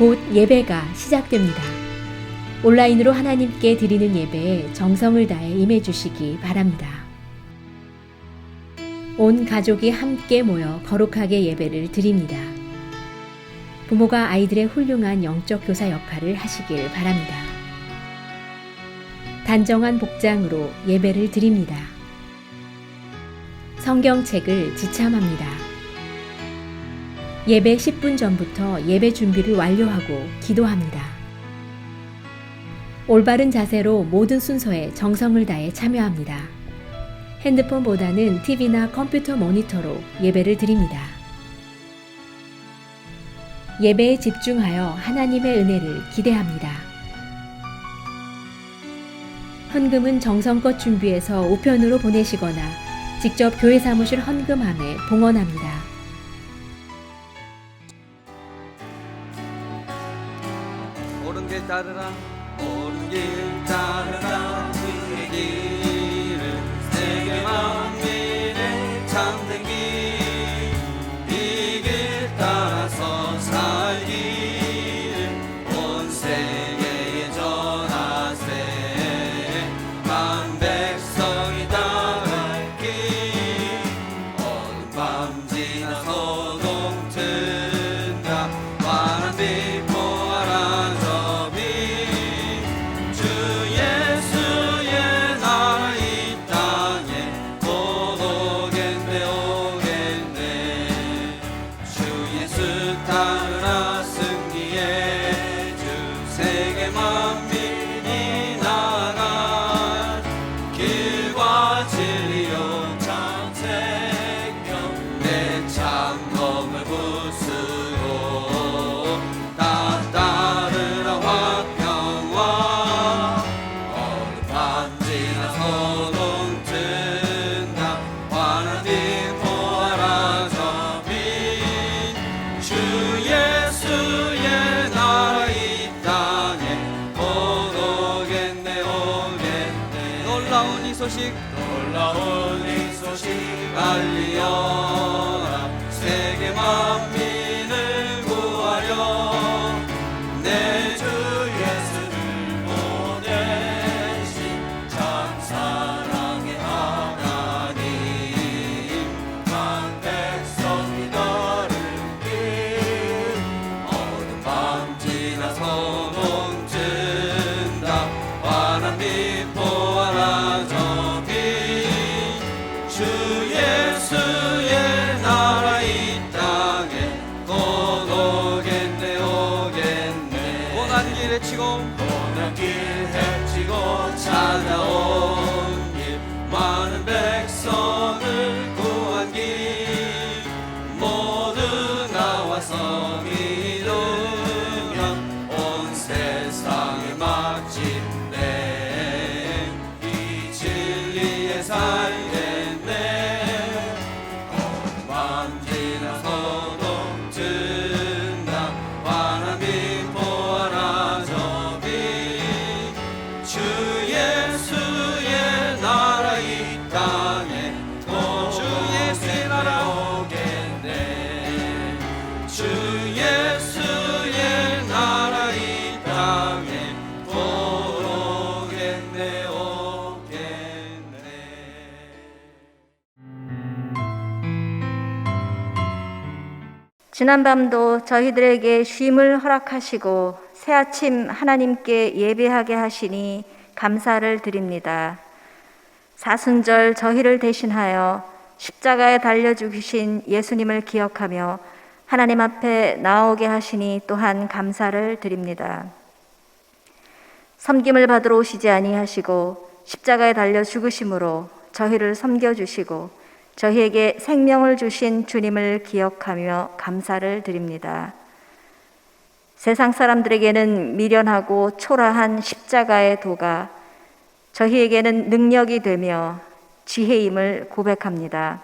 곧 예배가 시작됩니다. 온라인으로 하나님께 드리는 예배에 정성을 다해 임해 주시기 바랍니다. 온 가족이 함께 모여 거룩하게 예배를 드립니다. 부모가 아이들의 훌륭한 영적 교사 역할을 하시길 바랍니다. 단정한 복장으로 예배를 드립니다. 성경책을 지참합니다. 예배 10분 전부터 예배 준비를 완료하고 기도합니다. 올바른 자세로 모든 순서에 정성을 다해 참여합니다. 핸드폰보다는 TV나 컴퓨터 모니터로 예배를 드립니다. 예배에 집중하여 하나님의 은혜를 기대합니다. 헌금은 정성껏 준비해서 우편으로 보내시거나 직접 교회 사무실 헌금함에 봉헌합니다. 옳은 길 따르라 옳은 길 따르라 그의 길을 세계 만민의 참된 길 이 길 따라서 살기를 온 세계에 전하세 만 백성이 따를 길 어느 밤 지나서도 든다 환한 빛 보아라 저 빛 주 예수의 나라 이 땅에 곧 오겠네 오겠네 주 예수 따르라 승리의 주 세계 만민이 나아갈 길과 진리요 참 생명 내 창검을 부수고 다 따르라 화평와 어느 밤 지나서도 든다 환한 빛 보아라 저 빛 주 예수의 나라 이 땅에 곧 오겠네 오겠네 놀라운 이 소식 알리어라 세계 만민을 구하려 내 주 예수를 보내신 참 사랑의 하나님 만 백성이 따를 길 어느 밤 지나서도 든다 환한 빛 보아라 저 빛 주 예수의 나라 이 땅에 곧 오겠네 오겠네 고난 길 헤치고 찾아온 길 많은 백성을 구한 길 모두 나와서 믿으면 온 세상의 마침내 이 진리에 살겠네 어느 밤 지나서도 든다 환한 빛 보아라 저 빛 주 예수의 나라 이 땅에 곧 주 예수의 나라 오겠네 주 예수의 나라 이 땅에 곧 오겠네 오겠네 지난밤도 저희들에게 쉼을 허락하시고 새아침 하나님께 예배하게 하시니 감사를 드립니다. 사순절 저희를 대신하여 십자가에 달려 죽으신 예수님을 기억하며 하나님 앞에 나오게 하시니 또한 감사를 드립니다. 섬김을 받으러 오시지 아니하시고 십자가에 달려 죽으심으로 저희를 섬겨주시고 저희에게 생명을 주신 주님을 기억하며 감사를 드립니다. 세상 사람들에게는 미련하고 초라한 십자가의 도가 저희에게는 능력이 되며 지혜임을 고백합니다.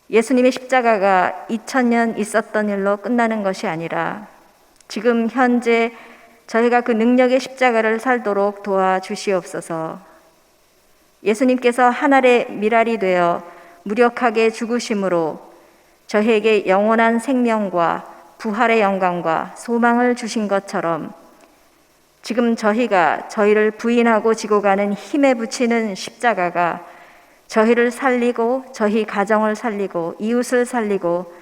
예수님의 십자가가 2000년 있었던 일로 끝나는 것이 아니라 지금 현재 저희가 그 능력의 십자가를 살도록 도와주시옵소서. 예수님께서 하늘의 미랄이 되어 무력하게 죽으심으로 저희에게 영원한 생명과 부활의 영광과 소망을 주신 것처럼 지금 저희가 저희를 부인하고 지고 가는 힘에 붙이는 십자가가 저희를 살리고 저희 가정을 살리고 이웃을 살리고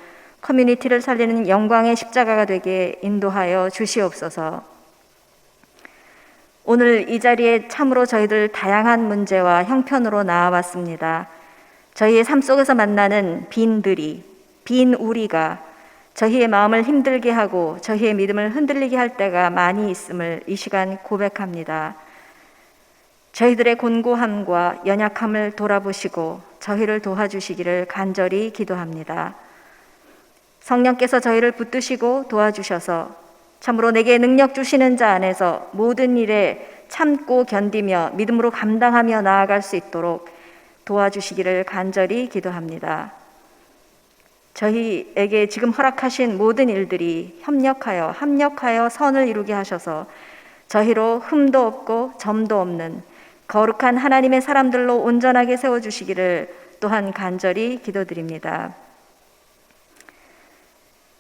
커뮤니티를 살리는 영광의 십자가가 되게 인도하여 주시옵소서. 오늘 이 자리에 참으로 저희들 다양한 문제와 형편으로 나와봤습니다. 저희의 삶 속에서 만나는 빈 우리가 저희의 마음을 힘들게 하고 저희의 믿음을 흔들리게 할 때가 많이 있음을 이 시간 고백합니다. 저희들의 곤고함과 연약함을 돌아보시고 저희를 도와주시기를 간절히 기도합니다. 성령께서 저희를 붙드시고 도와주셔서 참으로 내게 능력 주시는 자 안에서 모든 일에 참고 견디며 믿음으로 감당하며 나아갈 수 있도록 도와주시기를 간절히 기도합니다. 저희에게 지금 허락하신 모든 일들이 합력하여 선을 이루게 하셔서 저희로 흠도 없고 점도 없는 거룩한 하나님의 사람들로 온전하게 세워주시기를 또한 간절히 기도드립니다.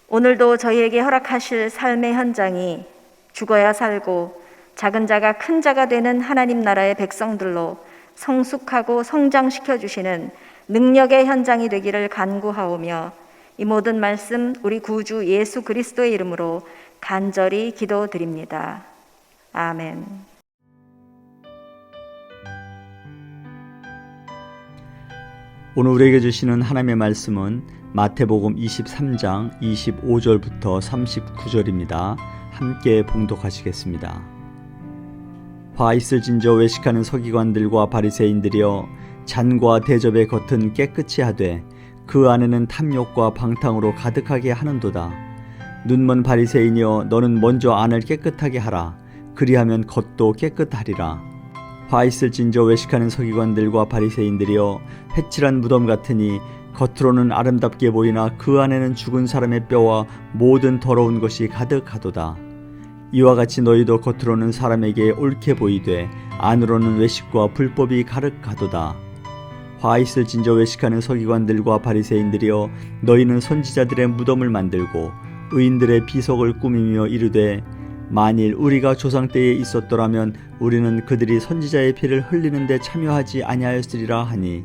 오늘도 저희에게 허락하실 삶의 현장이 죽어야 살고 작은 자가 큰 자가 되는 하나님 나라의 백성들로 성숙하고 성장시켜 주시는 능력의 현장이 되기를 간구하오며 이 모든 말씀 우리 구주 예수 그리스도의 이름으로 간절히 기도드립니다. 아멘. 오늘 우리에게 주시는 하나님의 말씀은 마태복음 23장 25절부터 39절입니다. 함께 봉독하시겠습니다. 화 있을진저 외식하는 서기관들과 바리새인들이여, 잔과 대접의 겉은 깨끗이 하되 그 안에는 탐욕과 방탕으로 가득하게 하는도다. 눈먼 바리새인이여, 너는 먼저 안을 깨끗하게 하라. 그리하면 겉도 깨끗하리라. 화 있을진저 외식하는 서기관들과 바리새인들이여, 회칠한 무덤 같으니 겉으로는 아름답게 보이나 그 안에는 죽은 사람의 뼈와 모든 더러운 것이 가득하도다. 이와 같이 너희도 겉으로는 사람에게 옳게 보이되 안으로는 외식과 불법이 가득하도다. 화 있을진저 외식하는 서기관들과 바리새인들이여, 너희는 선지자들의 무덤을 만들고 의인들의 비석을 꾸미며 이르되, 만일 우리가 조상 때에 있었더라면 우리는 그들이 선지자의 피를 흘리는 데 참여하지 아니하였으리라 하니,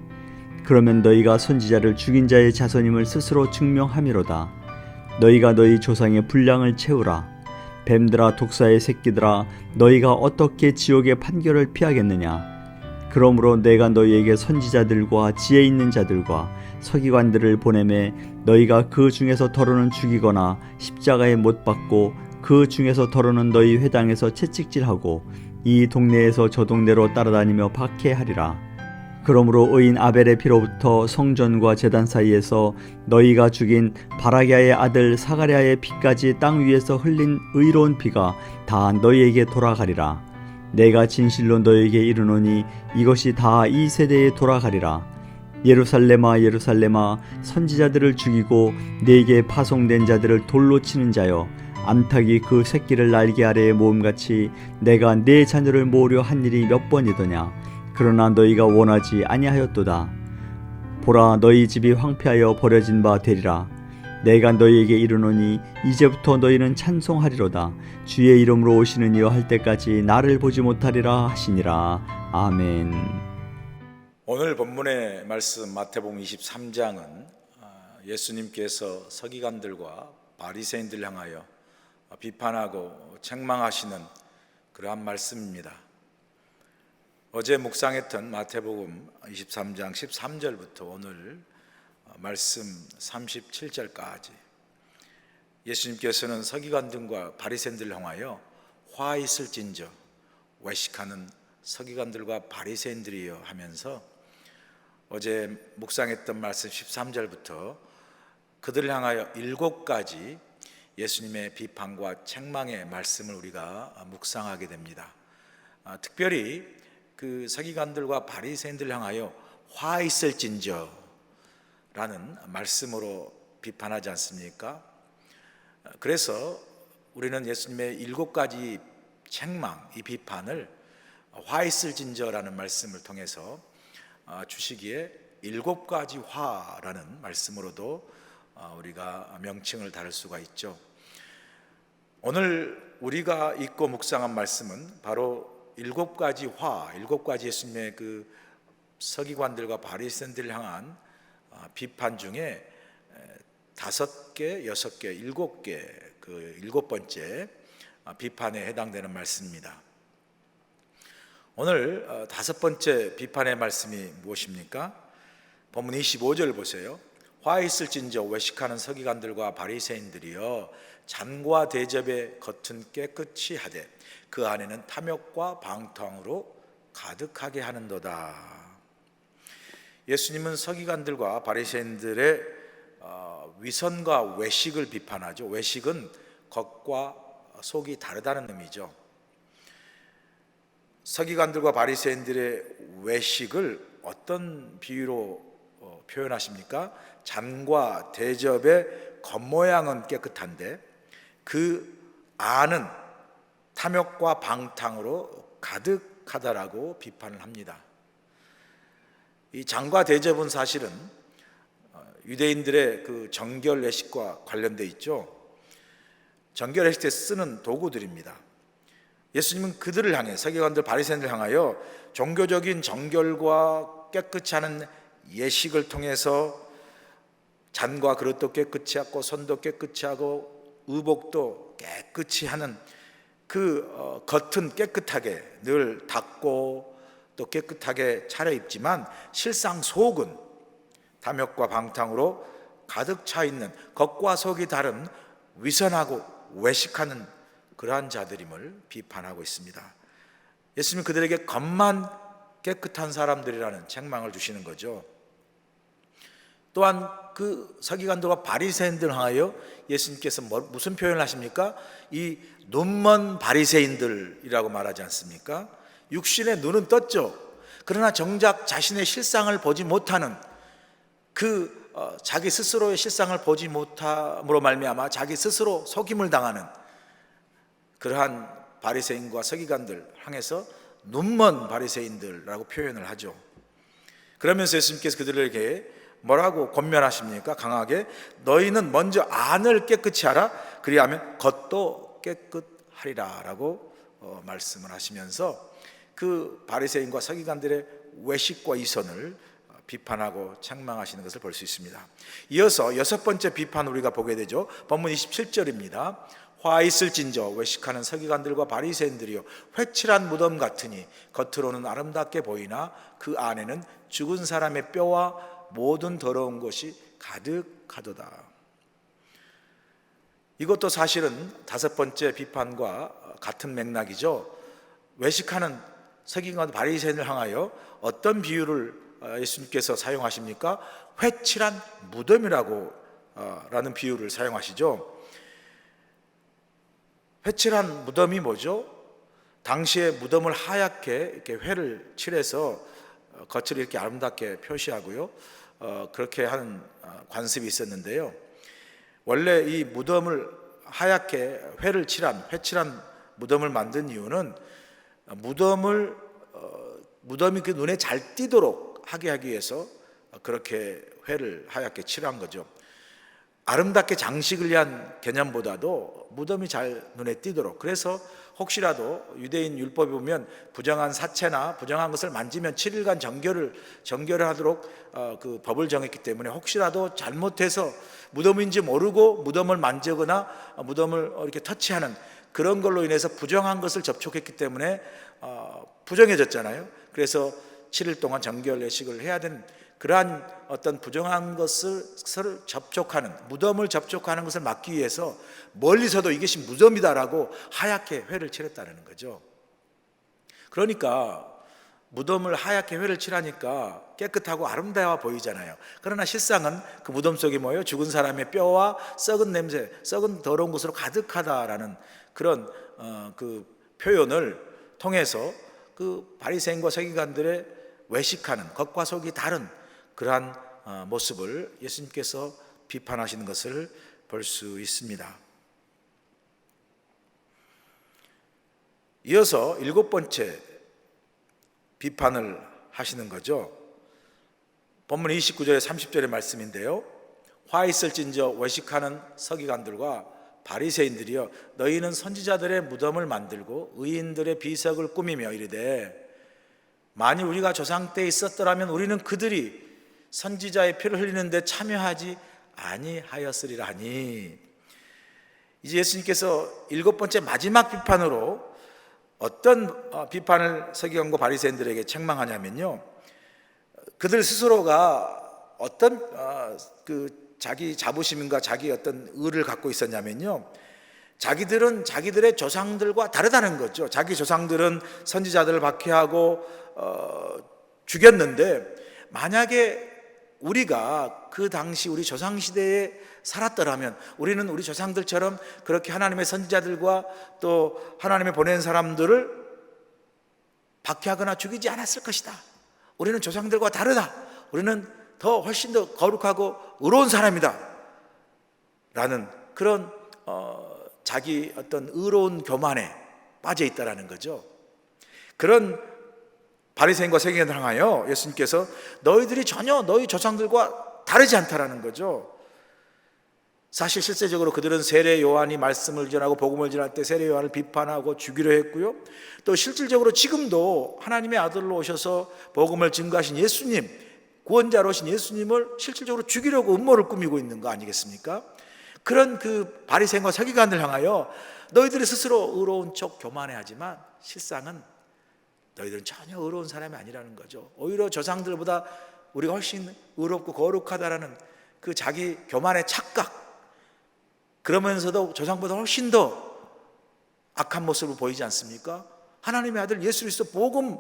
그러면 너희가 선지자를 죽인 자의 자손임을 스스로 증명함이로다. 너희가 너희 조상의 분량을 채우라. 뱀들아, 독사의 새끼들아, 너희가 어떻게 지옥의 판결을 피하겠느냐. 그러므로 내가 너희에게 선지자들과 지혜 있는 자들과 서기관들을 보내매 너희가 그 중에서 더러는 죽이거나 십자가에 못 박고 그 중에서 더러는 너희 회당에서 채찍질하고 이 동네에서 저 동네로 따라다니며 박해하리라. 그러므로 의인 아벨의 피로부터 성전과 제단 사이에서 너희가 죽인 바라기아의 아들 사가랴의 피까지 땅 위에서 흘린 의로운 피가 다 너희에게 돌아가리라. 내가 진실로 너희에게 이르노니 이것이 다 이 세대에 돌아가리라. 예루살렘아, 예루살렘아, 선지자들을 죽이고 네게 파송된 자들을 돌로 치는 자여, 암탉이 그 새끼를 날개 아래에 모음같이 내가 네 자녀를 모으려 한 일이 몇 번이더냐. 그러나 너희가 원하지 아니하였도다. 보라, 너희 집이 황폐하여 버려진 바 되리라. 내가 너희에게 이르노니 이제부터 너희는 찬송하리로다. 주의 이름으로 오시는 이여 할 때까지 나를 보지 못하리라 하시니라. 아멘. 오늘 본문의 말씀 마태복음 23장은 예수님께서 서기관들과 바리새인들 향하여 비판하고 책망하시는 그러한 말씀입니다. 어제 묵상했던 마태복음 23장 13절부터 오늘 말씀 37절까지 예수님께서는 서기관들과 바리새인들을 향하여 화 있을진저, 외식하는 서기관들과 바리새인들이여 하면서 어제 묵상했던 말씀 13절부터 그들을 향하여 7가지 예수님의 비판과 책망의 말씀을 우리가 묵상하게 됩니다. 특별히 그 서기관들과 바리새인들을 향하여 화 있을진저 라는 말씀으로 비판하지 않습니까? 그래서 우리는 예수님의 7가지 책망, 이 비판을 화 있을진저라는 말씀을 통해서 주시기에 7가지 화라는 말씀으로도 우리가 명칭을 다룰 수가 있죠. 오늘 우리가 읽고 묵상한 말씀은 바로 7가지 예수님의 그 서기관들과 바리새인들을 향한 비판 중에 5개, 6개, 7개, 그 7번째 비판에 해당되는 말씀입니다. 오늘 5번째 비판의 말씀이 무엇입니까? 본문 25절 보세요. 화 있을진저 외식하는 서기관들과 바리새인들이여 잔과 대접의 겉은 깨끗이 하되 그 안에는 탐욕과 방탕으로 가득하게 하는도다. 예수님은 서기관들과 바리새인들의 위선과 외식을 비판하죠. 외식은 겉과 속이 다르다는 의미죠. 서기관들과 바리새인들의 외식을 어떤 비유로 표현하십니까? 잔과 대접의 겉모양은 깨끗한데 그 안은 탐욕과 방탕으로 가득하다라고 비판을 합니다. 이 잔과 대접은 사실은 유대인들의 그 정결 예식과 관련돼 있죠. 정결 예식 때 쓰는 도구들입니다. 예수님은 그들을 향해, 서기관들 바리새인들을 향하여 종교적인 정결과 깨끗이 하는 예식을 통해서 잔과 그릇도 깨끗이 하고 손도 깨끗이 하고 의복도 깨끗이 하는 그 겉은 깨끗하게 늘 닦고 또 깨끗하게 차려입지만 실상 속은 탐욕과 방탕으로 가득 차 있는 겉과 속이 다른 위선하고 외식하는 그러한 자들임을 비판하고 있습니다. 예수님은 그들에게 겉만 깨끗한 사람들이라는 책망을 주시는 거죠. 또한 그 서기관들과 바리새인들 향하여 예수님께서 무슨 표현을 하십니까? 이 눈먼 바리새인들이라고 말하지 않습니까? 육신의 눈은 떴죠. 그러나 정작 자신의 실상을 보지 못하는 자기 스스로의 실상을 보지 못함으로 말미암아 자기 스스로 속임을 당하는 그러한 바리새인과 서기관들 향해서 눈먼 바리새인들이라고 표현을 하죠. 그러면서 예수님께서 그들에게 뭐라고 권면하십니까? 강하게 너희는 먼저 안을 깨끗이 하라. 그리하면 겉도 깨끗하리라 라고 말씀을 하시면서 그 바리새인과 서기관들의 외식과 이선을 비판하고 책망하시는 것을 볼 수 있습니다. 이어서 6번째 비판 우리가 보게 되죠. 본문 27절입니다. 화 있을진저 외식하는 서기관들과 바리새인들이요 회칠한 무덤 같으니 겉으로는 아름답게 보이나 그 안에는 죽은 사람의 뼈와 모든 더러운 것이 가득하도다. 이것도 사실은 5번째 비판과 같은 맥락이죠. 외식하는 서기관 바리새인을 향하여 어떤 비유를 예수님께서 사용하십니까? 회칠한 무덤이라고 라는 비유를 사용하시죠. 회칠한 무덤이 뭐죠? 당시에 무덤을 하얗게 이렇게 회를 칠해서 겉을 이렇게 아름답게 표시하고요. 그렇게 하는 관습이 있었는데요. 원래 이 무덤을 하얗게 회칠한 무덤을 만든 이유는 무덤이 그 눈에 잘 띄도록 하게 하기 위해서 그렇게 회를 하얗게 칠한 거죠. 아름답게 장식을 위한 개념보다도 무덤이 잘 눈에 띄도록. 그래서 혹시라도 유대인 율법에 보면 부정한 사체나 부정한 것을 만지면 7일간 정결을 하도록 그 법을 정했기 때문에 혹시라도 잘못해서 무덤인지 모르고 무덤을 만지거나 무덤을 이렇게 터치하는 그런 걸로 인해서 부정한 것을 접촉했기 때문에 부정해졌잖아요. 그래서 7일 동안 정결 예식을 해야 되는 그러한 어떤 부정한 것을 접촉하는 무덤을 접촉하는 것을 막기 위해서 멀리서도 이것이 무덤이다라고 하얗게 회를 칠했다는 거죠. 그러니까 무덤을 하얗게 회를 칠하니까 깨끗하고 아름다워 보이잖아요. 그러나 실상은 그 무덤 속에 뭐예요? 죽은 사람의 뼈와 썩은 냄새, 썩은 더러운 것으로 가득하다라는 그런 그 표현을 통해서 그 바리새인과 서기관들의 외식하는 겉과 속이 다른 그러한 모습을 예수님께서 비판하시는 것을 볼 수 있습니다. 이어서 7번째 비판을 하시는 거죠. 본문 29절에 30절의 말씀인데요. 화 있을진저 외식하는 서기관들과 바리새인들이여 너희는 선지자들의 무덤을 만들고 의인들의 비석을 꾸미며 이르되 만일 우리가 조상 때 있었더라면 우리는 그들이 선지자의 피를 흘리는데 참여하지 아니하였으리라 하니. 이제 예수님께서 7번째 마지막 비판으로 어떤 비판을 서기관과 바리새인들에게 책망하냐면요, 그들 스스로가 어떤 자기 자부심인가 자기 어떤 의를 갖고 있었냐면요, 자기들은 자기들의 조상들과 다르다는 거죠. 자기 조상들은 선지자들을 박해하고 죽였는데 만약에 우리가 그 당시 우리 조상시대에 살았더라면 우리는 우리 조상들처럼 그렇게 하나님의 선지자들과 또 하나님의 보낸 사람들을 박해하거나 죽이지 않았을 것이다. 우리는 조상들과 다르다. 우리는 훨씬 더 거룩하고 의로운 사람이다 라는 그런 자기 어떤 의로운 교만에 빠져 있다라는 거죠. 그런 바리새인과 서기관을 향하여 예수님께서 너희들이 전혀 너희 조상들과 다르지 않다라는 거죠. 사실 실제적으로 그들은 세례 요한이 말씀을 전하고 복음을 전할 때 세례 요한을 비판하고 죽이려 했고요, 또 실질적으로 지금도 하나님의 아들로 오셔서 복음을 증거하신 예수님, 구원자로 오신 예수님을 실질적으로 죽이려고 음모를 꾸미고 있는 거 아니겠습니까? 그런 그 바리새인과 서기관을 향하여 너희들이 스스로 의로운 척 교만해하지만 실상은 너희들은 전혀 의로운 사람이 아니라는 거죠. 오히려 조상들보다 우리가 훨씬 의롭고 거룩하다라는 그 자기 교만의 착각, 그러면서도 조상보다 훨씬 더 악한 모습을 보이지 않습니까? 하나님의 아들 예수 그리스도 복음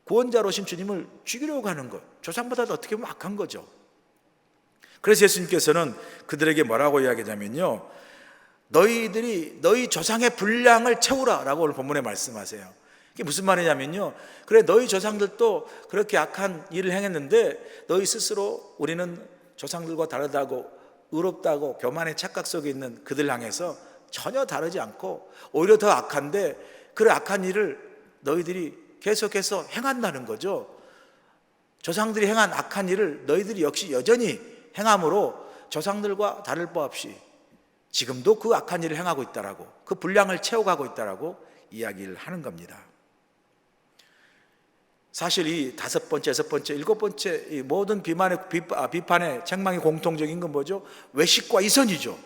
구원자로 오신 주님을 죽이려고 하는 것, 조상보다도 어떻게 보면 악한 거죠. 그래서 예수님께서는 그들에게 뭐라고 이야기하냐면요, 너희들이 너희 조상의 분량을 채우라라고 오늘 본문에 말씀하세요. 이게 무슨 말이냐면요, 그래 너희 조상들도 그렇게 악한 일을 행했는데 너희 스스로 우리는 조상들과 다르다고 의롭다고 교만의 착각 속에 있는 그들 향해서 전혀 다르지 않고 오히려 더 악한데 그 악한 일을 너희들이 계속해서 행한다는 거죠. 조상들이 행한 악한 일을 너희들이 역시 여전히 행함으로 조상들과 다를 바 없이 지금도 그 악한 일을 행하고 있다라고, 그 분량을 채워가고 있다라고 이야기를 하는 겁니다. 사실 이 5번째, 6번째, 7번째 이 모든 비판의 책망이 공통적인 건 뭐죠? 외식과 이선이죠.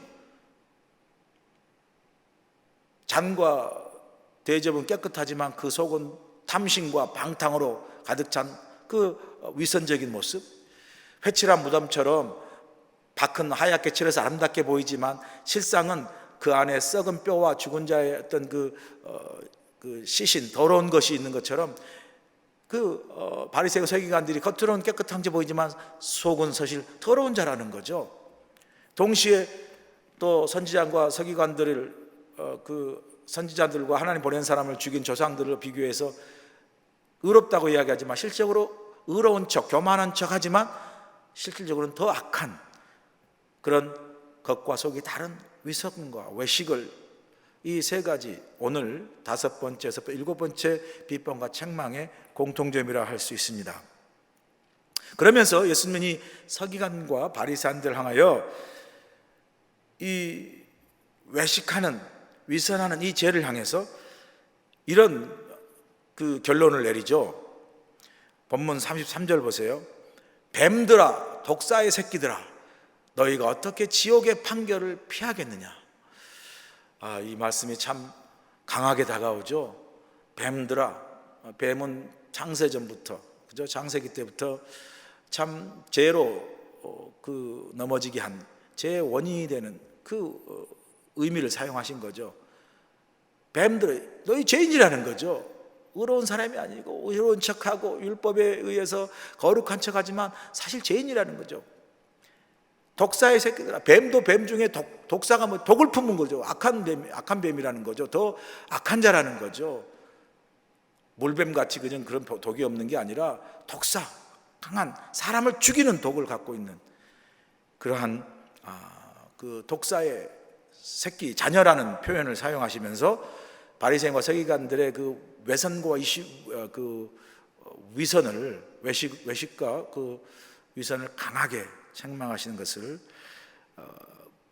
잔과 대접은 깨끗하지만 그 속은 탐심과 방탕으로 가득 찬 그 위선적인 모습, 회칠한 무덤처럼 밖은 하얗게 칠해서 아름답게 보이지만 실상은 그 안에 썩은 뼈와 죽은 자의 어떤 그 시신, 더러운 것이 있는 것처럼 바리새인과 서기관들이 겉으로는 깨끗한지 보이지만 속은 사실 더러운 자라는 거죠. 동시에 또 선지자과 서기관들을 선지자들과 하나님 보낸 사람을 죽인 조상들을 비교해서 의롭다고 이야기하지만 실질적으로 의로운 척, 교만한 척 하지만 실질적으로는 더 악한 그런 겉과 속이 다른 위선과 외식을, 이 3가지 오늘 5번째, 7번째 비판과 책망의 공통점이라 할 수 있습니다. 그러면서 예수님이 서기관과 바리새인들 향하여 이 외식하는, 위선하는 이 죄를 향해서 이런 그 결론을 내리죠. 본문 33절 보세요. 뱀들아, 독사의 새끼들아, 너희가 어떻게 지옥의 판결을 피하겠느냐. 이 말씀이 참 강하게 다가오죠. 뱀들아, 뱀은 창세전부터, 그죠? 창세기 때부터 참 죄로 넘어지게 한 죄의 원인이 되는 그 의미를 사용하신 거죠. 뱀들, 너희 죄인이라는 거죠. 의로운 사람이 아니고 의로운 척하고 율법에 의해서 거룩한 척하지만 사실 죄인이라는 거죠. 독사의 새끼들아, 뱀도 뱀 중에 독사가 뭐 독을 품은 거죠. 악한 뱀이라는 거죠. 더 악한 자라는 거죠. 물뱀같이 그냥 그런 독이 없는 게 아니라 독사, 강한 사람을 죽이는 독을 갖고 있는 그러한 그 독사의 새끼, 자녀라는 표현을 사용하시면서 바리새인과 서기관들의 그 외선과 위선을, 외식과 그 위선을 강하게 책망하시는 것을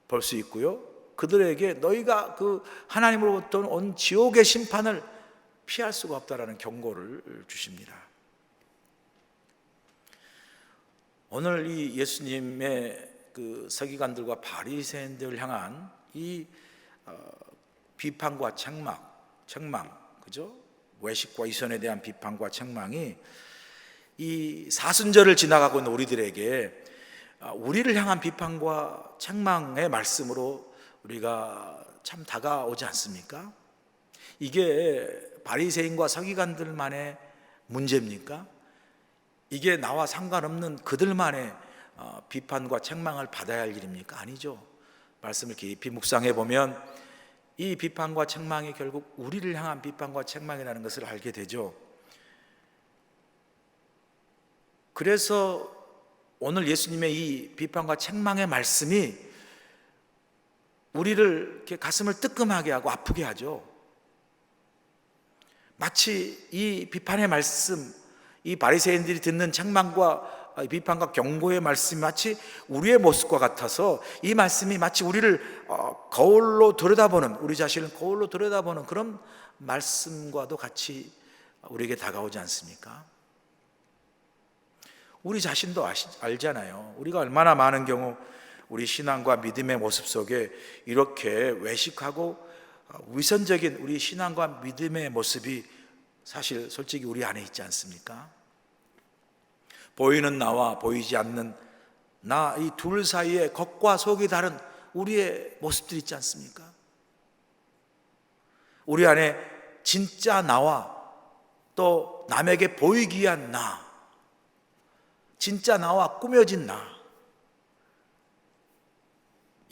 볼 수 있고요. 그들에게 너희가 그 하나님으로부터 온 지옥의 심판을 피할 수가 없다라는 경고를 주십니다. 오늘 이 예수님의 그 서기관들과 바리새인들을 향한 이 비판과 책망, 그죠? 외식과 이선에 대한 비판과 책망이 이 사순절을 지나가고 있는 우리들에게 우리를 향한 비판과 책망의 말씀으로 우리가 참 다가오지 않습니까? 이게 바리새인과 서기관들만의 문제입니까? 이게 나와 상관없는 그들만의 비판과 책망을 받아야 할 일입니까? 아니죠. 말씀을 깊이 묵상해 보면 이 비판과 책망이 결국 우리를 향한 비판과 책망이라는 것을 알게 되죠. 그래서 오늘 예수님의 이 비판과 책망의 말씀이 우리를 이렇게 가슴을 뜨끔하게 하고 아프게 하죠. 마치 이 비판의 말씀, 이 바리새인들이 듣는 책망과 비판과 경고의 말씀이 마치 우리의 모습과 같아서 이 말씀이 마치 우리를 거울로 들여다보는, 우리 자신을 거울로 들여다보는 그런 말씀과도 같이 우리에게 다가오지 않습니까? 우리 자신도 알잖아요. 우리가 얼마나 많은 경우 우리 신앙과 믿음의 모습 속에 이렇게 외식하고 위선적인 우리 신앙과 믿음의 모습이 사실 솔직히 우리 안에 있지 않습니까? 보이는 나와 보이지 않는 나, 이 둘 사이에 겉과 속이 다른 우리의 모습들이 있지 않습니까? 우리 안에 진짜 나와 또 남에게 보이기 위한 나, 진짜 나와 꾸며진 나,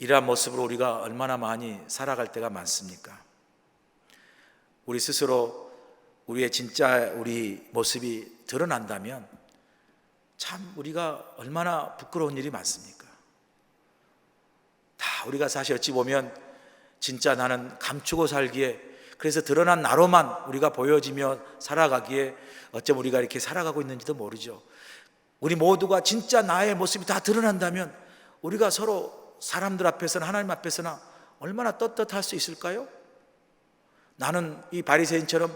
이러한 모습으로 우리가 얼마나 많이 살아갈 때가 많습니까? 우리 스스로 우리의 진짜 우리 모습이 드러난다면 참 우리가 얼마나 부끄러운 일이 많습니까? 다 우리가 사실 어찌 보면 진짜 나는 감추고 살기에, 그래서 드러난 나로만 우리가 보여지며 살아가기에 어쩜 우리가 이렇게 살아가고 있는지도 모르죠. 우리 모두가 진짜 나의 모습이 다 드러난다면 우리가 서로 사람들 앞에서나 하나님 앞에서나 얼마나 떳떳할 수 있을까요? 나는 이 바리새인처럼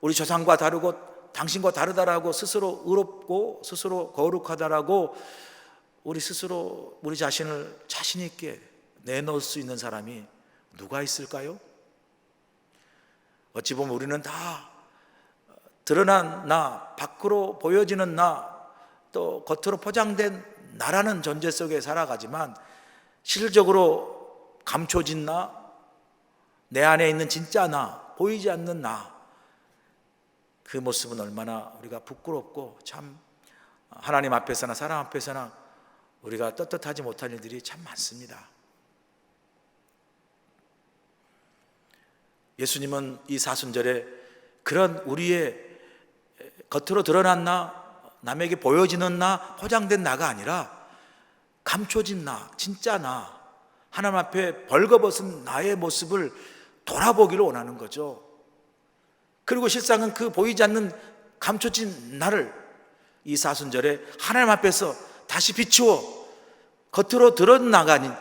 우리 조상과 다르고 당신과 다르다라고 스스로 의롭고 스스로 거룩하다라고 우리 스스로 우리 자신을 자신 있게 내놓을 수 있는 사람이 누가 있을까요? 어찌 보면 우리는 다 드러난 나, 밖으로 보여지는 나, 또 겉으로 포장된 나라는 존재 속에 살아가지만 실질적으로 감춰진 나, 내 안에 있는 진짜 나, 보이지 않는 나, 그 모습은 얼마나 우리가 부끄럽고 참 하나님 앞에서나 사람 앞에서나 우리가 떳떳하지 못한 일들이 참 많습니다. 예수님은 이 사순절에 그런 우리의 겉으로 드러난 나, 남에게 보여지는 나, 포장된 나가 아니라 감춰진 나, 진짜 나, 하나님 앞에 벌거벗은 나의 모습을 돌아보기를 원하는 거죠. 그리고 실상은 그 보이지 않는 감춰진 나를 이 사순절에 하나님 앞에서 다시 비추어 겉으로 드러난 나가 아닌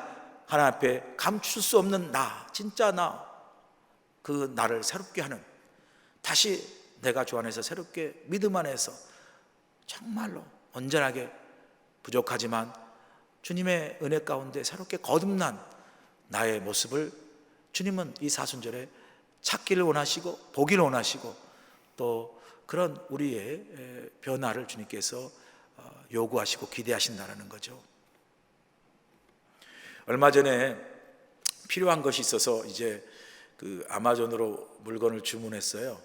하나님 앞에 감출 수 없는 나, 진짜 나, 그 나를 새롭게 하는, 다시 내가 주 안에서 새롭게 믿음 안에서 정말로 온전하게 부족하지만 주님의 은혜 가운데 새롭게 거듭난 나의 모습을 주님은 이 사순절에 찾기를 원하시고 보기를 원하시고 또 그런 우리의 변화를 주님께서 요구하시고 기대하신다는 거죠. 얼마 전에 필요한 것이 있어서 이제 그 아마존으로 물건을 주문했어요.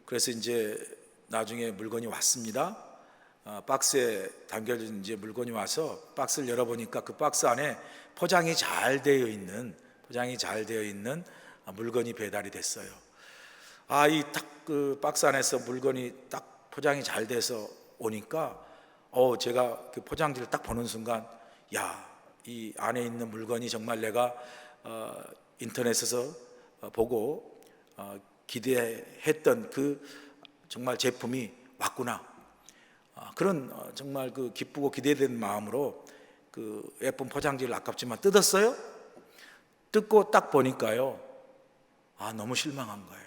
그래서 이제 나중에 물건이 왔습니다. 박스에 담겨진 이제 물건이 와서 박스를 열어보니까 그 박스 안에 포장이 잘 되어 있는 물건이 배달이 됐어요. 이 딱 그 박스 안에서 물건이 딱 포장이 잘 돼서 오니까 제가 그 포장지를 딱 보는 순간 이 안에 있는 물건이 정말 내가 인터넷에서 보고 기대했던 그 정말 제품이 왔구나. 그런 정말 그 기쁘고 기대된 마음으로 그 예쁜 포장지를 아깝지만 뜯었어요. 듣고 딱 보니까요, 너무 실망한 거예요.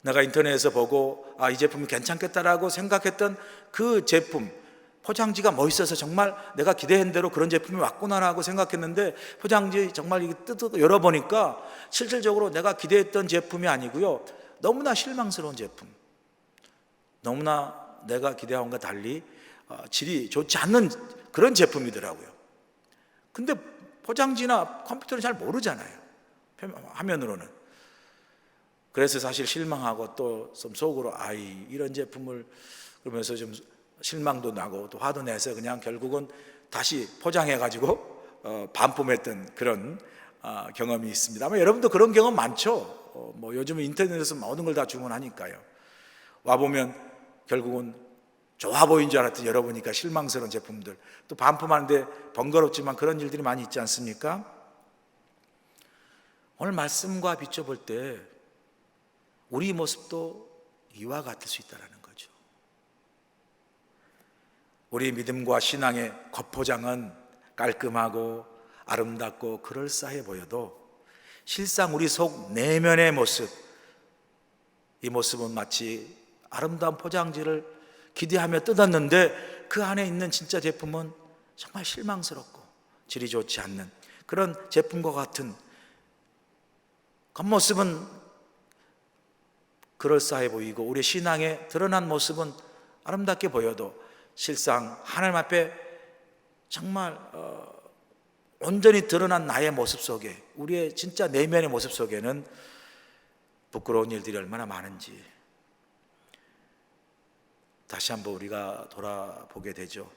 내가 인터넷에서 보고 이 제품이 괜찮겠다라고 생각했던 그 제품, 포장지가 멋있어서 정말 내가 기대한 대로 그런 제품이 왔구나라고 생각했는데, 포장지 정말 이게 뜯어 열어보니까 실질적으로 내가 기대했던 제품이 아니고요, 너무나 실망스러운 제품, 너무나 내가 기대한 것과 달리 질이 좋지 않는 그런 제품이더라고요. 근데 포장지나 컴퓨터는 잘 모르잖아요, 화면으로는. 그래서 사실 실망하고 또 좀 속으로 이런 제품을, 그러면서 좀 실망도 나고 또 화도 내서 그냥 결국은 다시 포장해가지고 반품했던 그런 경험이 있습니다. 아마 여러분도 그런 경험 많죠. 요즘은 인터넷에서 모든 걸 다 주문하니까요. 와보면 결국은 좋아 보인 줄 알았더니 열어보니까 실망스러운 제품들, 또 반품하는데 번거롭지만 그런 일들이 많이 있지 않습니까? 오늘 말씀과 비춰볼 때 우리 모습도 이와 같을 수 있다는 거죠. 우리 믿음과 신앙의 겉포장은 깔끔하고 아름답고 그럴싸해 보여도 실상 우리 속 내면의 모습, 이 모습은 마치 아름다운 포장지를 기대하며 뜯었는데 그 안에 있는 진짜 제품은 정말 실망스럽고 질이 좋지 않는 그런 제품과 같은, 겉모습은 그럴싸해 보이고 우리 신앙의 드러난 모습은 아름답게 보여도 실상 하나님 앞에 정말 온전히 드러난 나의 모습 속에, 우리의 진짜 내면의 모습 속에는 부끄러운 일들이 얼마나 많은지 다시 한번 우리가 돌아보게 되죠.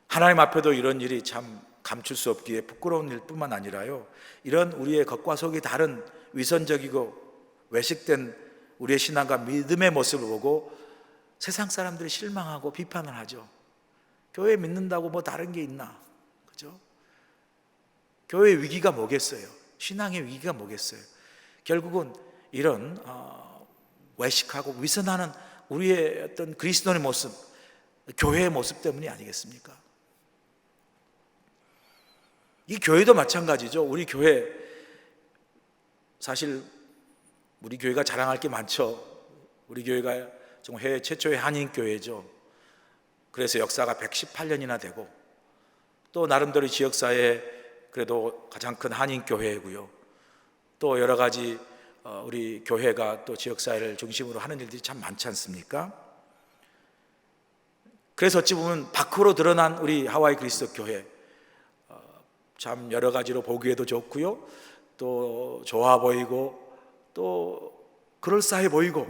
하나님 앞에도 이런 일이 참 감출 수 없기에 부끄러운 일뿐만 아니라요, 이런 우리의 겉과 속이 다른 위선적이고 외식된 우리의 신앙과 믿음의 모습을 보고 세상 사람들이 실망하고 비판을 하죠. 교회 믿는다고 뭐 다른 게 있나? 그죠? 교회의 위기가 뭐겠어요? 신앙의 위기가 뭐겠어요? 결국은 이런 외식하고 위선하는 우리의 어떤 그리스도의 모습, 교회의 모습 때문이 아니겠습니까? 이 교회도 마찬가지죠. 우리 교회, 사실 우리 교회가 자랑할 게 많죠. 우리 교회가 정말 해외 최초의 한인교회죠. 그래서 역사가 118년이나 되고 또 나름대로 지역사회에 그래도 가장 큰 한인교회고요. 또 여러 가지 우리 교회가 또 지역사회를 중심으로 하는 일들이 참 많지 않습니까? 그래서 어찌 보면 밖으로 드러난 우리 하와이 그리스도 교회, 참 여러 가지로 보기에도 좋고요, 또 좋아 보이고 또 그럴싸해 보이고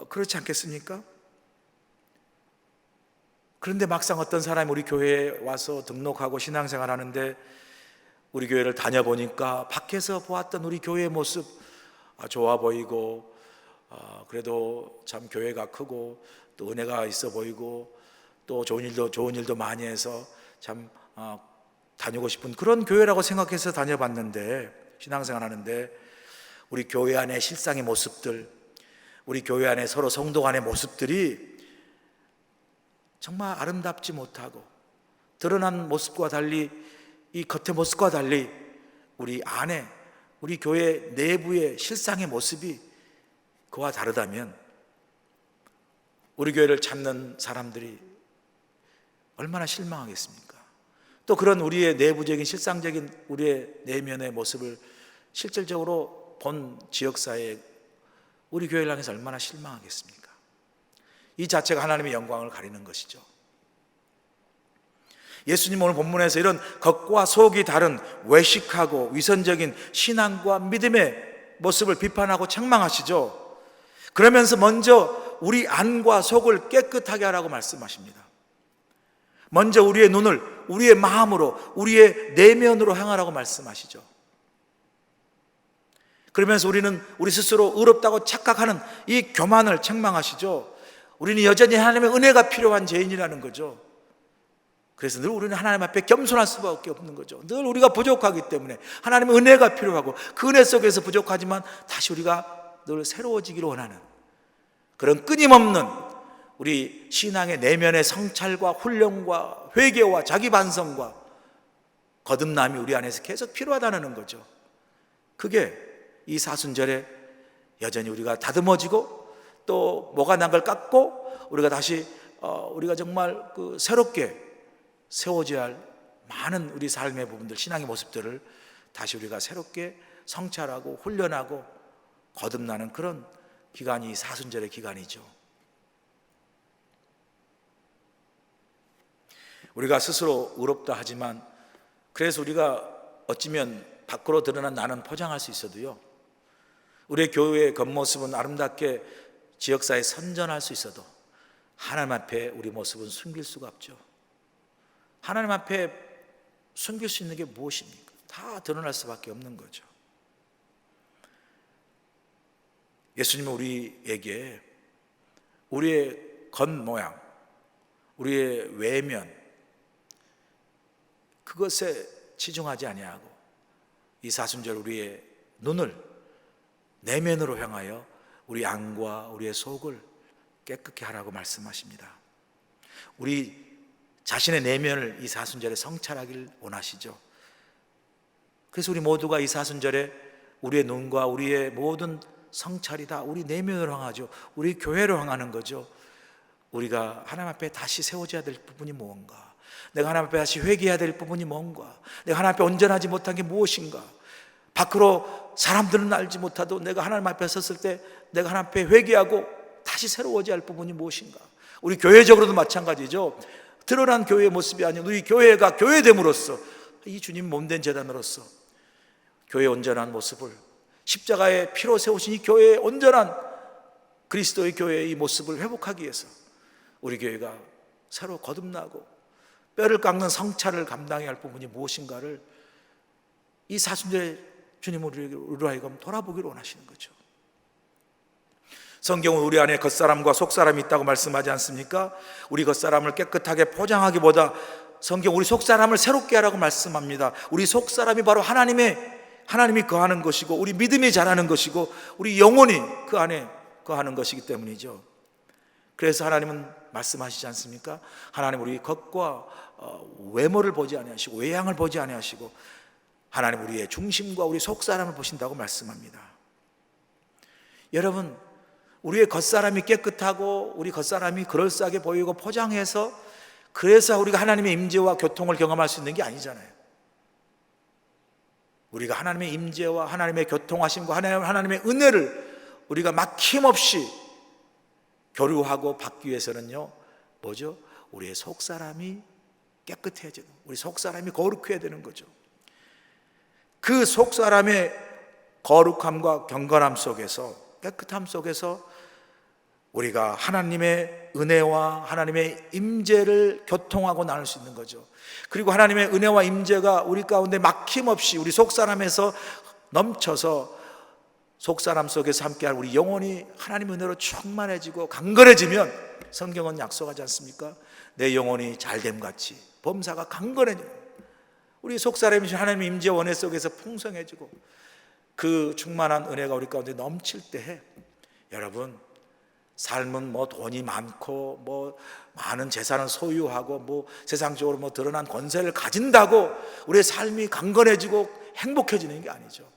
그렇지 않겠습니까? 그런데 막상 어떤 사람이 우리 교회에 와서 등록하고 신앙생활 하는데 우리 교회를 다녀보니까 밖에서 보았던 우리 교회의 모습 좋아 보이고 그래도 참 교회가 크고 또 은혜가 있어 보이고 또 좋은 일도 많이 해서 참 다니고 싶은 그런 교회라고 생각해서 다녀봤는데, 신앙생활 하는데 우리 교회 안의 실상의 모습들, 우리 교회 안에 서로 성도 간의 모습들이 정말 아름답지 못하고 드러난 모습과 달리, 이 겉의 모습과 달리 우리 안에, 우리 교회 내부의 실상의 모습이 그와 다르다면 우리 교회를 찾는 사람들이 얼마나 실망하겠습니까? 또 그런 우리의 내부적인 실상적인 우리의 내면의 모습을 실질적으로 본 지역사회에 우리 교회를 향해서 얼마나 실망하겠습니까? 이 자체가 하나님의 영광을 가리는 것이죠. 예수님 오늘 본문에서 이런 겉과 속이 다른 외식하고 위선적인 신앙과 믿음의 모습을 비판하고 책망하시죠. 그러면서 먼저 우리 안과 속을 깨끗하게 하라고 말씀하십니다. 먼저 우리의 눈을 우리의 마음으로, 우리의 내면으로 향하라고 말씀하시죠. 그러면서 우리는 우리 스스로 의롭다고 착각하는 이 교만을 책망하시죠. 우리는 여전히 하나님의 은혜가 필요한 죄인이라는 거죠. 그래서 늘 우리는 하나님 앞에 겸손할 수밖에 없는 거죠. 늘 우리가 부족하기 때문에 하나님의 은혜가 필요하고 그 은혜 속에서 부족하지만 다시 우리가 늘 새로워지기를 원하는 그런 끊임없는 우리 신앙의 내면의 성찰과 훈련과 회개와 자기 반성과 거듭남이 우리 안에서 계속 필요하다는 거죠. 그게 이 사순절에 여전히 우리가 다듬어지고 또 뭐가 난 걸 깎고 우리가 다시 우리가 정말 그 새롭게 세워져야 할 많은 우리 삶의 부분들, 신앙의 모습들을 다시 우리가 새롭게 성찰하고 훈련하고 거듭나는 그런 기간이 사순절의 기간이죠. 우리가 스스로 의롭다 하지만 그래서 우리가 어찌면 밖으로 드러난 나는 포장할 수 있어도요, 우리의 교회의 겉모습은 아름답게 지역사회에 선전할 수 있어도 하나님 앞에 우리 모습은 숨길 수가 없죠. 하나님 앞에 숨길 수 있는 게 무엇입니까? 다 드러날 수밖에 없는 거죠. 예수님은 우리에게 우리의 겉모양, 우리의 외면, 그것에 치중하지 아니하고 이 사순절 우리의 눈을 내면으로 향하여 우리 안과 우리의 속을 깨끗게 하라고 말씀하십니다. 우리 자신의 내면을 이 사순절에 성찰하길 원하시죠. 그래서 우리 모두가 이 사순절에 우리의 눈과 우리의 모든 성찰이 다 우리 내면으로 향하죠. 우리 교회로 향하는 거죠. 우리가 하나님 앞에 다시 세워져야 될 부분이 무언가, 내가 하나님 앞에 다시 회개해야 될 부분이 뭔가, 내가 하나님 앞에 온전하지 못한 게 무엇인가, 밖으로 사람들은 알지 못하도 내가 하나님 앞에 섰을 때 내가 하나님 앞에 회개하고 다시 새로워져야 할 부분이 무엇인가. 우리 교회적으로도 마찬가지죠. 드러난 교회의 모습이 아닌 우리 교회가 교회됨으로써, 이 주님 몸된 제단으로서 교회의 온전한 모습을, 십자가의 피로 세우신 이 교회의 온전한 그리스도의 교회의 이 모습을 회복하기 위해서 우리 교회가 새로 거듭나고 뼈를 깎는 성찰을 감당해야 할 부분이 무엇인가를 이 사순절에 주님은 우리로 하여금 돌아보기를 원하시는 거죠. 성경은 우리 안에 겉사람과 속사람이 있다고 말씀하지 않습니까? 우리 겉사람을 깨끗하게 포장하기보다 성경 우리 속사람을 새롭게 하라고 말씀합니다. 우리 속사람이 바로 하나님이 거하는 것이고 우리 믿음이 자라는 것이고 우리 영혼이 그 안에 거하는 것이기 때문이죠. 그래서 하나님은 말씀하시지 않습니까? 하나님 우리 겉과 외모를 보지 아니하시고 외양을 보지 아니하시고 하나님 우리의 중심과 우리 속사람을 보신다고 말씀합니다. 여러분, 우리의 겉사람이 깨끗하고 우리 겉사람이 그럴싸하게 보이고 포장해서 그래서 우리가 하나님의 임재와 교통을 경험할 수 있는 게 아니잖아요. 우리가 하나님의 임재와 하나님의 교통하심과 하나님의 은혜를 우리가 막힘없이 교류하고 받기 위해서는요, 뭐죠? 우리의 속사람이 깨끗해지는, 우리 속사람이 거룩해야 되는 거죠. 그 속사람의 거룩함과 경건함 속에서, 깨끗함 속에서 우리가 하나님의 은혜와 하나님의 임재를 교통하고 나눌 수 있는 거죠. 그리고 하나님의 은혜와 임재가 우리 가운데 막힘없이 우리 속사람에서 넘쳐서 속사람 속에서 함께할 우리 영혼이 하나님의 은혜로 충만해지고 강건해지면 성경은 약속하지 않습니까? 내 영혼이 잘됨같이 범사가 강건해지고 우리 속사람이신 하나님의 임재와 은혜 속에서 풍성해지고 그 충만한 은혜가 우리 가운데 넘칠 때에 여러분, 삶은 뭐 돈이 많고 뭐 많은 재산을 소유하고 뭐 세상적으로 뭐 드러난 권세를 가진다고 우리의 삶이 강건해지고 행복해지는 게 아니죠.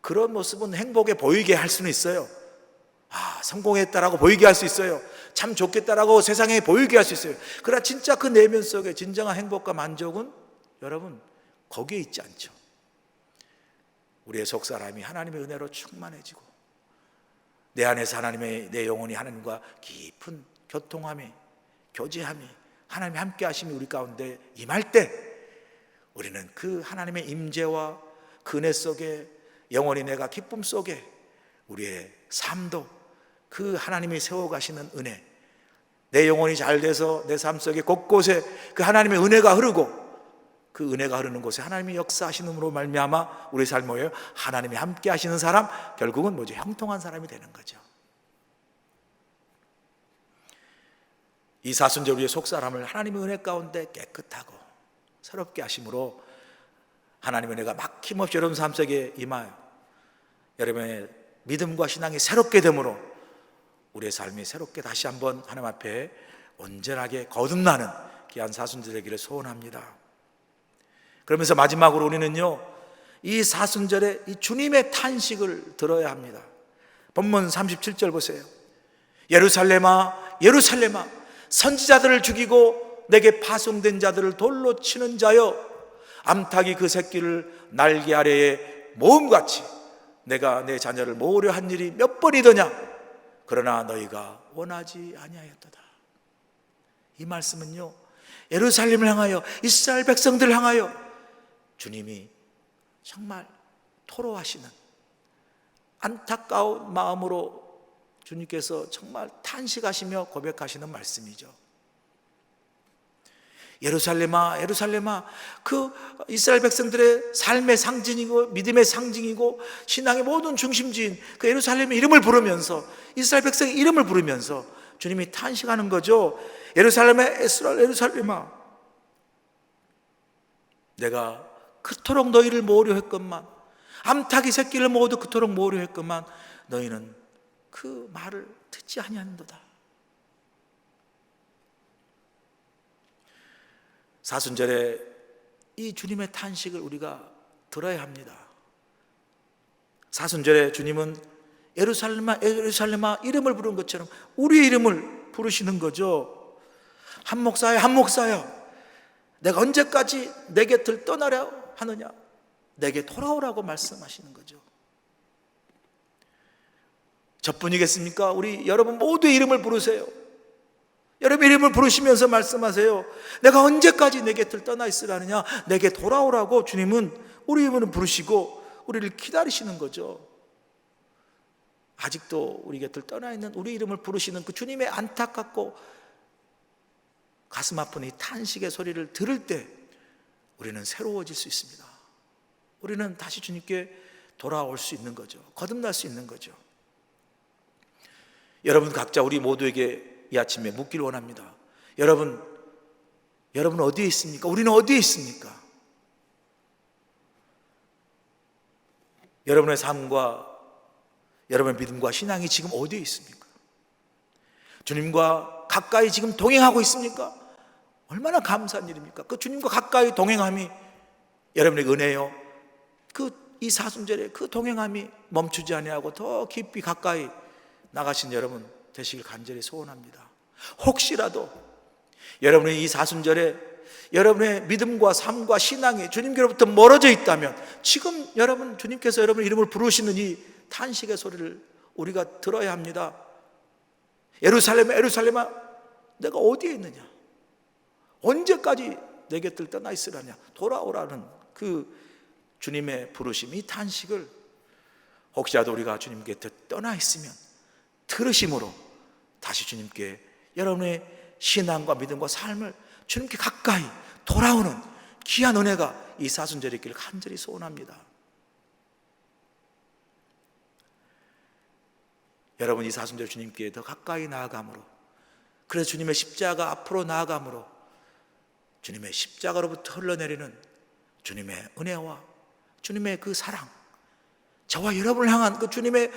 그런 모습은 행복해 보이게 할 수는 있어요. 성공했다라고 보이게 할 수 있어요. 참 좋겠다라고 세상에 보이게 할 수 있어요. 그러나 진짜 그 내면 속에 진정한 행복과 만족은 여러분 거기에 있지 않죠. 우리의 속사람이 하나님의 은혜로 충만해지고 내 안에서 내 영혼이 하나님과 깊은 교통함이, 교제함이, 하나님이 함께 하심이 우리 가운데 임할 때 우리는 그 하나님의 임재와 그 은혜 속에 영원히 내가 기쁨 속에 우리의 삶도 그 하나님이 세워가시는 은혜, 내 영혼이 잘 돼서 내 삶 속에 곳곳에 그 하나님의 은혜가 흐르고 그 은혜가 흐르는 곳에 하나님이 역사하시는으로 말미암아 우리 삶에 하나님이 함께 하시는 사람, 결국은 뭐죠? 형통한 사람이 되는 거죠. 이 사순절 우리의 속사람을 하나님의 은혜 가운데 깨끗하고 새롭게 하심으로 하나님의 은혜가 막힘없이 여러분 삶 속에 임하여 여러분의 믿음과 신앙이 새롭게 되므로 우리의 삶이 새롭게 다시 한번 하나님 앞에 온전하게 거듭나는 귀한 사순절 되기를 소원합니다. 그러면서 마지막으로 우리는요, 이 사순절에 이 주님의 탄식을 들어야 합니다. 본문 37절 보세요. 예루살렘아 예루살렘아 선지자들을 죽이고 내게 파송된 자들을 돌로 치는 자여, 암탉이 그 새끼를 날개 아래에 모음같이 내가 내 자녀를 모으려 한 일이 몇 번이더냐. 그러나 너희가 원하지 아니하였도다. 이 말씀은요, 예루살렘을 향하여, 이스라엘 백성들을 향하여 주님이 정말 토로하시는, 안타까운 마음으로 주님께서 정말 탄식하시며 고백하시는 말씀이죠. 예루살렘아 예루살렘아, 그 이스라엘 백성들의 삶의 상징이고 믿음의 상징이고 신앙의 모든 중심지인 그 예루살렘의 이름을 부르면서, 이스라엘 백성의 이름을 부르면서 주님이 탄식하는 거죠. 예루살렘아 예루살렘아, 내가 그토록 너희를 모으려 했건만, 암탉이 새끼를 모아도 그토록 모으려 했건만 너희는 그 말을 듣지 아니하는도다. 사순절에 이 주님의 탄식을 우리가 들어야 합니다. 사순절에 주님은 예루살렘아 예루살렘아 이름을 부르는 것처럼 우리의 이름을 부르시는 거죠. 한 목사여 한 목사여, 내가 언제까지 내 곁을 떠나려 하느냐, 내게 돌아오라고 말씀하시는 거죠. 저뿐이겠습니까? 우리 여러분 모두의 이름을 부르세요. 여러분의 이름을 부르시면서 말씀하세요. 내가 언제까지 내 곁을 떠나 있으라느냐, 내게 돌아오라고 주님은 우리 이름을 부르시고 우리를 기다리시는 거죠. 아직도 우리 곁을 떠나 있는 우리 이름을 부르시는 그 주님의 안타깝고 가슴 아픈 이 탄식의 소리를 들을 때 우리는 새로워질 수 있습니다. 우리는 다시 주님께 돌아올 수 있는 거죠. 거듭날 수 있는 거죠. 여러분 각자 우리 모두에게 이 아침에 묻기를 원합니다. 여러분 어디에 있습니까? 우리는 어디에 있습니까? 여러분의 삶과 여러분의 믿음과 신앙이 지금 어디에 있습니까? 주님과 가까이 지금 동행하고 있습니까? 얼마나 감사한 일입니까? 그 주님과 가까이 동행함이 여러분의 은혜요, 이 사순절에 그 동행함이 멈추지 아니하고 더 깊이 가까이 나가신 여러분 되시길 간절히 소원합니다. 혹시라도 여러분의 이 사순절에 여러분의 믿음과 삶과 신앙이 주님께로부터 멀어져 있다면 지금 여러분 주님께서 여러분의 이름을 부르시는 이 탄식의 소리를 우리가 들어야 합니다. 예루살렘아 예루살렘아, 내가 어디에 있느냐, 언제까지 내 곁을 떠나 있으라냐, 돌아오라는 그 주님의 부르심, 이 탄식을 혹시라도 우리가 주님 곁에 떠나 있으면 들으심으로 다시 주님께 여러분의 신앙과 믿음과 삶을 주님께 가까이 돌아오는 귀한 은혜가 이 사순절에 있기를 간절히 소원합니다. 여러분 이 사순절 주님께 더 가까이 나아감으로, 그래서 주님의 십자가 앞으로 나아감으로 주님의 십자가로부터 흘러내리는 주님의 은혜와 주님의 그 사랑, 저와 여러분을 향한 그 주님의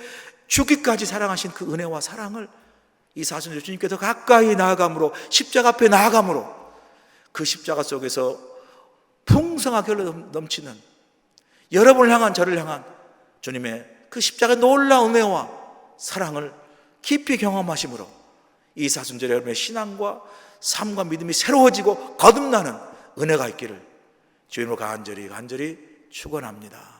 죽기까지 사랑하신 그 은혜와 사랑을 이 사순절 주님께 더 가까이 나아감으로, 십자가 앞에 나아감으로 그 십자가 속에서 풍성하게 흘러 넘치는 여러분을 향한 저를 향한 주님의 그 십자가의 놀라운 은혜와 사랑을 깊이 경험하심으로 이 사순절에 여러분의 신앙과 삶과 믿음이 새로워지고 거듭나는 은혜가 있기를 주님으로 간절히 축원합니다.